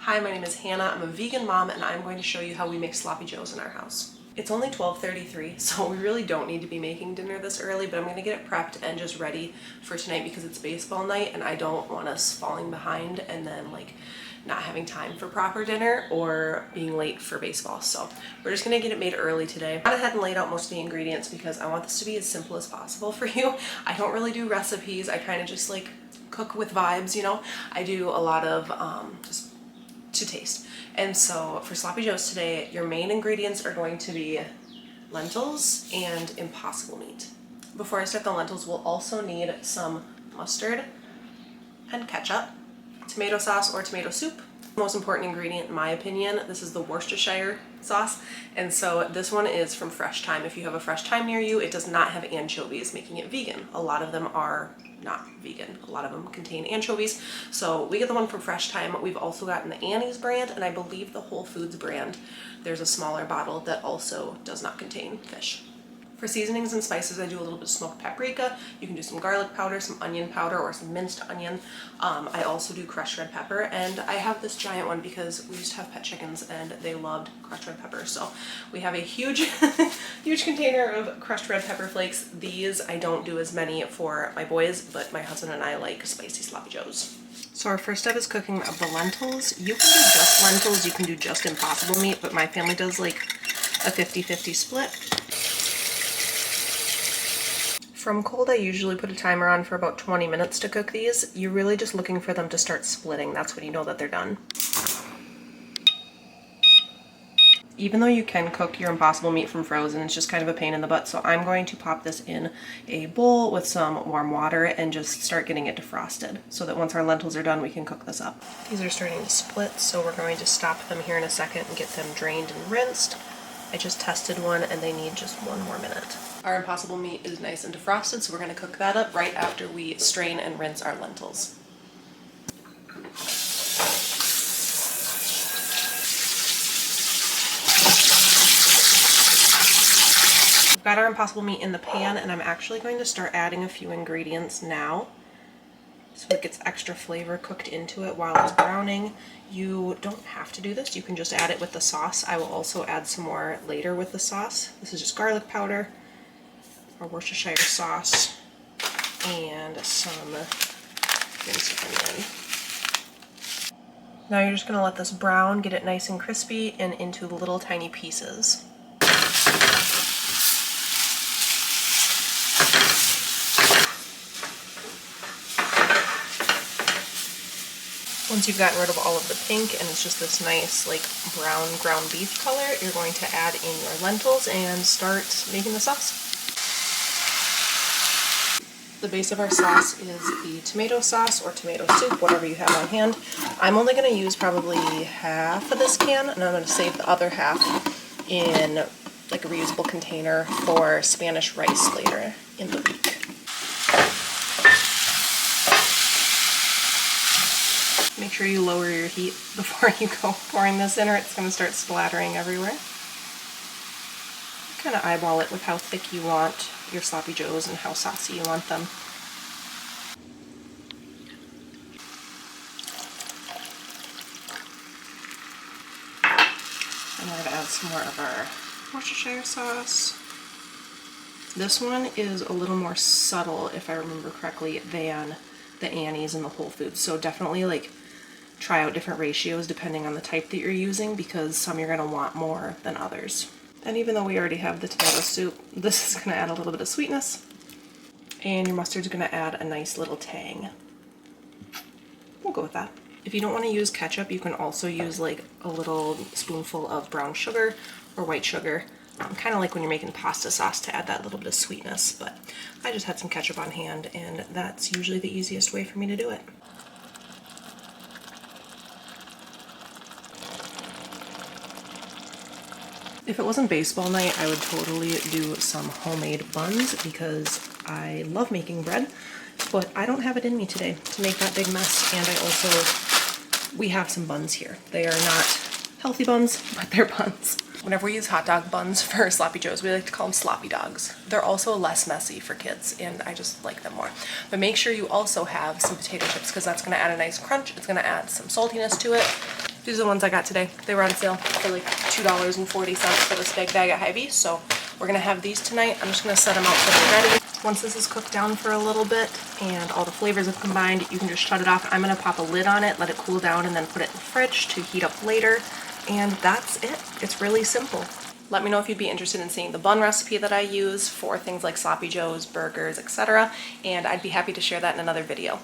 Hi, my name is Hannah. I'm a vegan mom and I'm going to show you how we make sloppy joes in our house. It's only 12:33, so we really don't need to be making dinner this early, but I'm going to get it prepped and just ready for tonight because it's baseball night and I don't want us falling behind and then not having time for proper dinner or being late for baseball. So we're just going to get it made early today. I went ahead and laid out most of the ingredients because I want this to be as simple as possible for you. I don't really do recipes. I kind of just cook with vibes, you know. I do a lot of just to taste. And so for sloppy joes today, your main ingredients are going to be lentils and impossible meat. Before I start the lentils, we'll also need some mustard and ketchup, tomato sauce or tomato soup. The most important ingredient in my opinion, this is the Worcestershire sauce, and so this one is from Fresh Thyme. If you have a Fresh Thyme near you, it does not have anchovies, making it vegan. A lot of them are not vegan. A lot of them contain anchovies. So we get the one from Fresh Thyme. We've also gotten the Annie's brand, and I believe the Whole Foods brand. There's a smaller bottle that also does not contain fish. For seasonings and spices, I do a little bit of smoked paprika. You can do some garlic powder, some onion powder, or some minced onion. I also do crushed red pepper, and I have this giant one because we used to have pet chickens and they loved crushed red pepper. So we have a huge, huge container of crushed red pepper flakes. These I don't do as many for my boys, but my husband and I like spicy sloppy joes. So our first step is cooking of the lentils. You can do just lentils, you can do just impossible meat, but my family does like a 50-50 split. From cold, I usually put a timer on for about 20 minutes to cook these. You're really just looking for them to start splitting. That's when you know that they're done. Even though you can cook your impossible meat from frozen, it's just kind of a pain in the butt. So I'm going to pop this in a bowl with some warm water and just start getting it defrosted so that once our lentils are done, we can cook this up. These are starting to split, so we're going to stop them here in a second and get them drained and rinsed. I just tested one and they need just 1 more minute. Our impossible meat is nice and defrosted, so we're going to cook that up right after we strain and rinse our lentils. We've got our impossible meat in the pan, and I'm actually going to start adding a few ingredients now so it gets extra flavor cooked into it while it's browning. You don't have to do this. You can just add it with the sauce. I will also add some more later with the sauce. This is just garlic powder, our Worcestershire sauce, and some minced onion. Now you're just going to let this brown, get it nice and crispy and into little tiny pieces. Once you've gotten rid of all of the pink and it's just this nice brown ground beef color, you're going to add in your lentils and start making the sauce. The base of our sauce is the tomato sauce or tomato soup, whatever you have on hand. I'm only going to use probably half of this can, and I'm going to save the other half in a reusable container for Spanish rice later in the week. Make sure you lower your heat before you go pouring this in or it's going to start splattering everywhere. Kind of eyeball it with how thick you want your sloppy joes and how saucy you want them. And we're going to add some more of our Worcestershire sauce. This one is a little more subtle, if I remember correctly, than the Annie's and the Whole Foods. So definitely try out different ratios depending on the type that you're using, because some you're going to want more than others. And even though we already have the tomato soup, this is going to add a little bit of sweetness. And your mustard's going to add a nice little tang. We'll go with that. If you don't want to use ketchup, you can also use a little spoonful of brown sugar or white sugar. Kind of like when you're making pasta sauce to add that little bit of sweetness, but I just had some ketchup on hand and that's usually the easiest way for me to do it. If it wasn't baseball night, I would totally do some homemade buns because I love making bread, but I don't have it in me today to make that big mess. And we have some buns here. They are not healthy buns, but they're buns. Whenever we use hot dog buns for sloppy joes, we like to call them sloppy dogs. They're also less messy for kids, and I just like them more. But make sure you also have some potato chips because that's going to add a nice crunch. It's going to add some saltiness to it. These are the ones I got today. They were on sale for like $2.40 for this big bag at Hy-Vee. So we're gonna have these tonight. I'm just gonna set them out so they're ready. Once this is cooked down for a little bit and all the flavors have combined, you can just shut it off. I'm gonna pop a lid on it, let it cool down, and then put it in the fridge to heat up later. And that's it. It's really simple. Let me know if you'd be interested in seeing the bun recipe that I use for things like sloppy joes, burgers, etc. And I'd be happy to share that in another video.